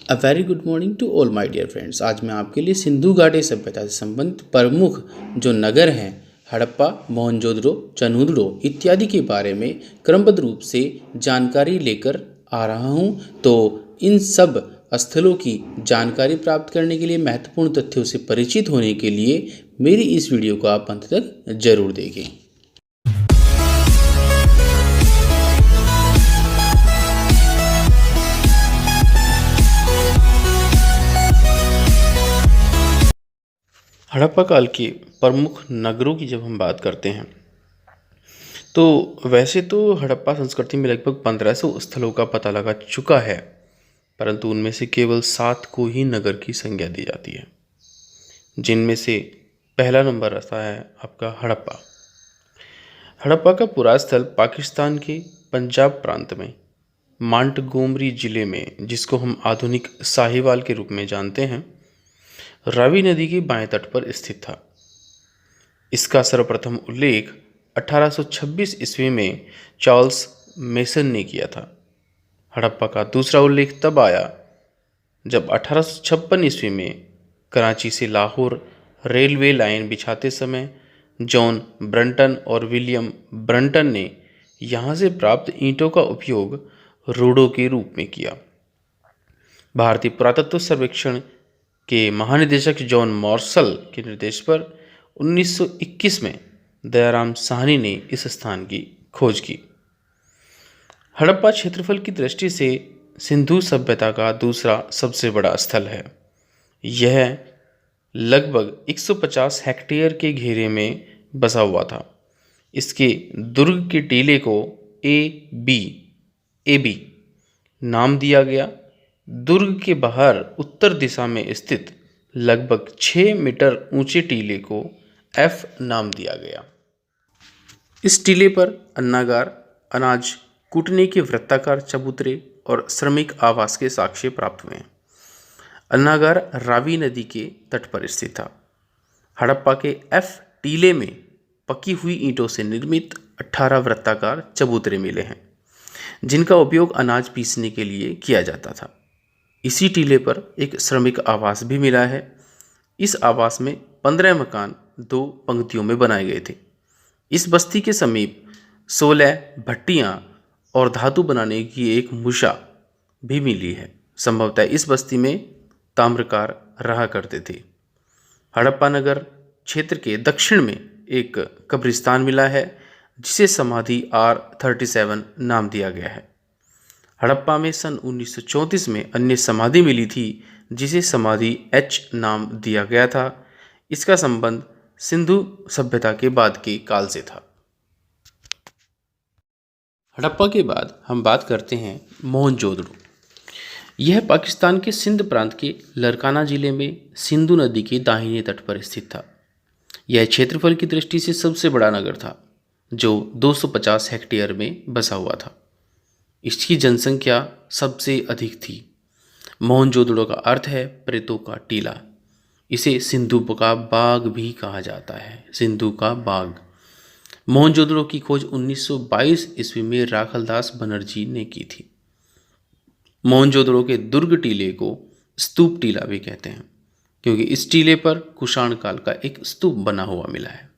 A very good morning to all my dear friends. आज मैं आपके लिए सिंधु घाटी सभ्यता से संबंधित प्रमुख जो नगर हैं हड़प्पा, मोहनजोदड़ो, चनूदड़ो इत्यादि के बारे में क्रमबद्ध रूप से जानकारी लेकर आ रहा हूं। तो इन सब स्थलों की जानकारी प्राप्त करने के लिए, महत्वपूर्ण तथ्यों से परिचित होने के लिए मेरी इस वीडियो को आप अंत तक जरूर देखें। हड़प्पा काल के प्रमुख नगरों की जब हम बात करते हैं तो वैसे तो हड़प्पा संस्कृति में लगभग 1500 स्थलों का पता लगा चुका है, परंतु उनमें से केवल 7 को ही नगर की संज्ञा दी जाती है, जिनमें से पहला नंबर आता है आपका हड़प्पा। हड़प्पा का पूरा स्थल पाकिस्तान के पंजाब प्रांत में मांटगोमरी जिले में, जिसको हम आधुनिक साहिवाल के रूप में जानते हैं, रावी नदी के बाएं तट पर स्थित था। इसका सर्वप्रथम उल्लेख 1826 ईस्वी में चार्ल्स मेसन ने किया था। हड़प्पा का दूसरा उल्लेख तब आया जब 1856 ईस्वी में कराची से लाहौर रेलवे लाइन बिछाते समय जॉन ब्रंटन और विलियम ब्रंटन ने यहाँ से प्राप्त ईंटों का उपयोग रोडों के रूप में किया। भारतीय पुरातत्व सर्वेक्षण के महानिदेशक जॉन मॉर्सल के निर्देश पर 1921 में दयाराम साहनी ने इस स्थान की खोज की। हड़प्पा क्षेत्रफल की दृष्टि से सिंधु सभ्यता का दूसरा सबसे बड़ा स्थल है। यह लगभग 150 हेक्टेयर के घेरे में बसा हुआ था। इसके दुर्ग के टीले को ए बी नाम दिया गया। दुर्ग के बाहर उत्तर दिशा में स्थित लगभग 6 मीटर ऊंचे टीले को एफ नाम दिया गया। इस टीले पर अन्नागार, अनाज कूटने के वृत्ताकार चबूतरे और श्रमिक आवास के साक्ष्य प्राप्त हुए हैं। अन्नागार रावी नदी के तट पर स्थित था। हड़प्पा के एफ टीले में पकी हुई ईंटों से निर्मित 18 वृत्ताकार चबूतरे मिले हैं, जिनका उपयोग अनाज पीसने के लिए किया जाता था। इसी टीले पर एक श्रमिक आवास भी मिला है। इस आवास में 15 मकान 2 पंक्तियों में बनाए गए थे। इस बस्ती के समीप 16 भट्टियां और धातु बनाने की एक मूसा भी मिली है। संभवतः इस बस्ती में ताम्रकार रहा करते थे। हड़प्पा नगर क्षेत्र के दक्षिण में एक कब्रिस्तान मिला है, जिसे समाधि R37 नाम दिया गया है। हड़प्पा में सन 1934 में अन्य समाधि मिली थी, जिसे समाधि H नाम दिया गया था। इसका संबंध सिंधु सभ्यता के बाद के काल से था। हड़प्पा के बाद हम बात करते हैं मोहनजोदड़ो। यह पाकिस्तान के सिंध प्रांत के लरकाना जिले में सिंधु नदी के दाहिने तट पर स्थित था। यह क्षेत्रफल की दृष्टि से सबसे बड़ा नगर था, जो 250 हेक्टेयर में बसा हुआ था। इसकी जनसंख्या सबसे अधिक थी। मोहनजोदड़ो का अर्थ है प्रेतों का टीला। इसे सिंधु का बाग भी कहा जाता है। सिंधु का बाग। मोहनजोदड़ो की खोज 1922 ईस्वी में राखलदास बनर्जी ने की थी। मोहनजोदड़ो के दुर्ग टीले को स्तूप टीला भी कहते हैं, क्योंकि इस टीले पर कुषाण काल का एक स्तूप बना हुआ मिला है।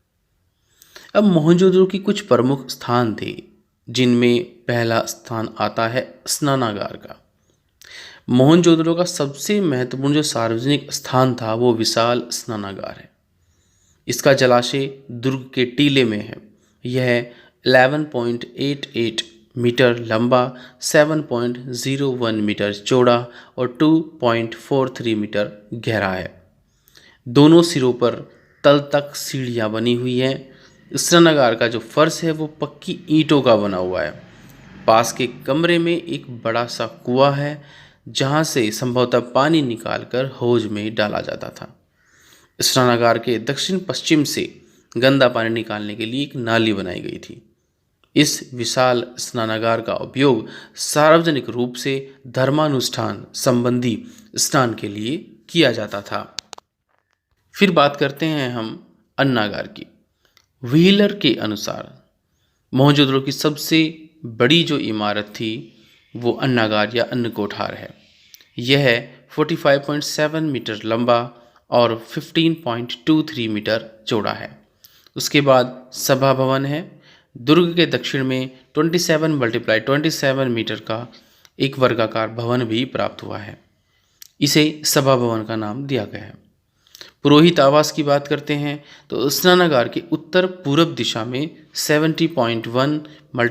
अब मोहनजोदड़ो की कुछ प्रमुख स्थान थे, जिनमें पहला स्थान आता है स्नानागार का। मोहनजोदड़ो का सबसे महत्वपूर्ण जो सार्वजनिक स्थान था वो विशाल स्नानागार है। इसका जलाशय दुर्ग के टीले में है। यह 11.88 मीटर लंबा, 7.01 मीटर चौड़ा और 2.43 मीटर गहरा है। दोनों सिरों पर तल तक सीढ़ियाँ बनी हुई हैं। स्नानागार का जो फर्श है वो पक्की ईंटों का बना हुआ है। पास के कमरे में एक बड़ा सा कुआं है, जहां से संभवतः पानी निकालकर हौज में डाला जाता था। स्नानागार के दक्षिण पश्चिम से गंदा पानी निकालने के लिए एक नाली बनाई गई थी। इस विशाल स्नानागार का उपयोग सार्वजनिक रूप से धर्मानुष्ठान संबंधी स्नान के लिए किया जाता था। फिर बात करते हैं हम अन्नागार की। व्हीलर के अनुसार मोहनजोदड़ो की सबसे बड़ी जो इमारत थी वो अन्नागार या अन्न कोठार है। यह 45.7 मीटर लंबा और 15.23 मीटर चौड़ा है। उसके बाद सभा भवन है। दुर्ग के दक्षिण में 27 × 27 मीटर का एक वर्गाकार भवन भी प्राप्त हुआ है। इसे सभा भवन का नाम दिया गया है। पुरोहित आवास की बात करते हैं तो स्नानागार के उत्तर पूर्व दिशा में 70.1 ×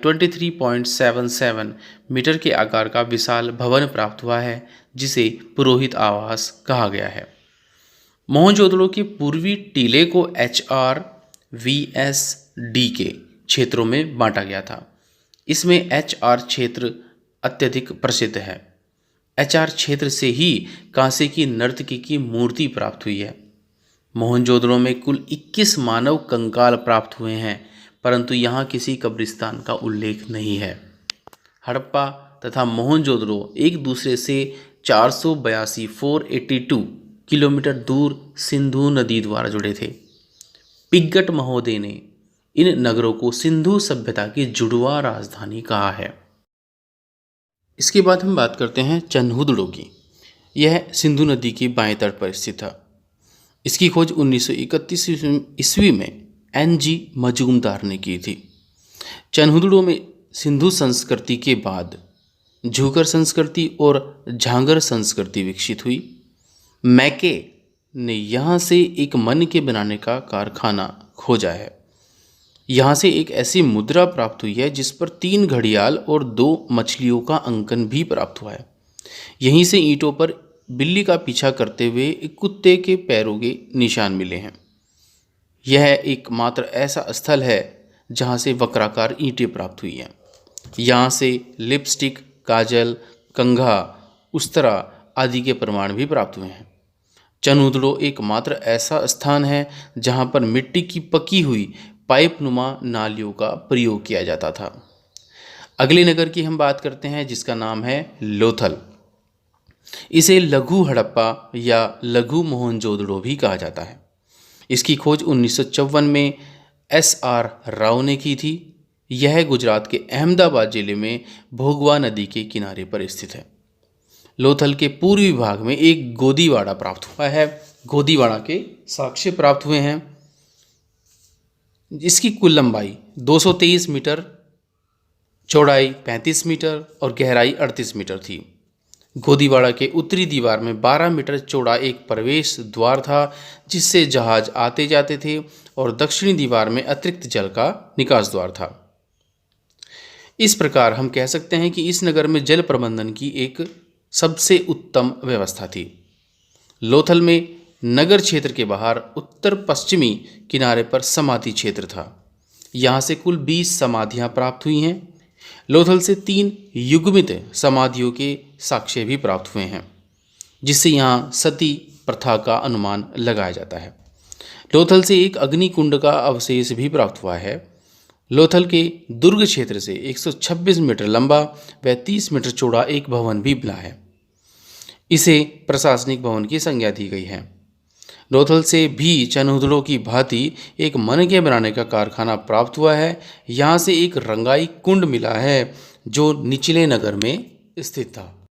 23.77 मीटर के आकार का विशाल भवन प्राप्त हुआ है, जिसे पुरोहित आवास कहा गया है। मोहनजोदड़ो के पूर्वी टीले को HRVSD के क्षेत्रों में बांटा गया था। इसमें HR क्षेत्र अत्यधिक प्रसिद्ध है। HR क्षेत्र से ही कांसे की नर्तकी की मूर्ति प्राप्त हुई है। मोहनजोदड़ो में कुल 21 मानव कंकाल प्राप्त हुए हैं, परंतु यहाँ किसी कब्रिस्तान का उल्लेख नहीं है। हड़प्पा तथा मोहनजोदड़ो एक दूसरे से 482 किलोमीटर दूर सिंधु नदी द्वारा जुड़े थे। पिग्गट महोदय ने इन नगरों को सिंधु सभ्यता की जुड़वा राजधानी कहा है। इसके बाद हम बात करते हैं चन्हुदड़ो की। यह सिंधु नदी की बाएं तट पर स्थित था। इसकी खोज 1931 ईस्वी में NG मजूमदार ने की थी। चन्हुदड़ो में सिंधु संस्कृति के बाद झूकर संस्कृति और झांगर संस्कृति विकसित हुई। मैके ने यहाँ से एक मन के बनाने का कारखाना खोजा है। यहाँ से एक ऐसी मुद्रा प्राप्त हुई है जिस पर 3 घड़ियाल और 2 मछलियों का अंकन भी प्राप्त हुआ है। यहीं से ईंटों पर बिल्ली का पीछा करते हुए एक कुत्ते के पैरों के निशान मिले हैं। यह एकमात्र ऐसा स्थल है जहाँ से वक्राकार ईंटें प्राप्त हुई हैं। यहाँ से लिपस्टिक, काजल, कंघा, उस्तरा आदि के प्रमाण भी प्राप्त हुए हैं। चन्हुदड़ो एकमात्र ऐसा स्थान है जहाँ पर मिट्टी की पकी हुई पाइप नुमा नालियों का प्रयोग किया जाता था। अगले नगर की हम बात करते हैं जिसका नाम है लोथल। इसे लघु हड़प्पा या लघु मोहनजोदड़ो भी कहा जाता है। इसकी खोज 1954 में SR राव ने की थी। यह गुजरात के अहमदाबाद जिले में भोगवा नदी के किनारे पर स्थित है। लोथल के पूर्वी भाग में एक गोदीवाड़ा प्राप्त हुआ है। गोदीवाड़ा के साक्ष्य प्राप्त हुए हैं। इसकी कुल लंबाई 223 मीटर, चौड़ाई 35 मीटर और गहराई 38 मीटर थी। गोदीवाड़ा के उत्तरी दीवार में 12 मीटर चौड़ा एक प्रवेश द्वार था जिससे जहाज आते जाते थे, और दक्षिणी दीवार में अतिरिक्त जल का निकास द्वार था। इस प्रकार हम कह सकते हैं कि इस नगर में जल प्रबंधन की एक सबसे उत्तम व्यवस्था थी। लोथल में नगर क्षेत्र के बाहर उत्तर पश्चिमी किनारे पर समाधि क्षेत्र था। यहाँ से कुल 20 समाधियाँ प्राप्त हुई हैं। लोथल से 3 युग्मित समाधियों के साक्ष्य भी प्राप्त हुए हैं, जिससे यहाँ सती प्रथा का अनुमान लगाया जाता है। लोथल से एक अग्नि कुंड का अवशेष भी प्राप्त हुआ है। लोथल के दुर्ग क्षेत्र से 126 मीटर लंबा व 30 मीटर चौड़ा एक भवन भी मिला है। इसे प्रशासनिक भवन की संज्ञा दी गई है। लोथल से भी चन्हुदड़ो की भांति एक मन के बनाने का कारखाना प्राप्त हुआ है। यहाँ से एक रंगाई कुंड मिला है जो निचले नगर में स्थित था।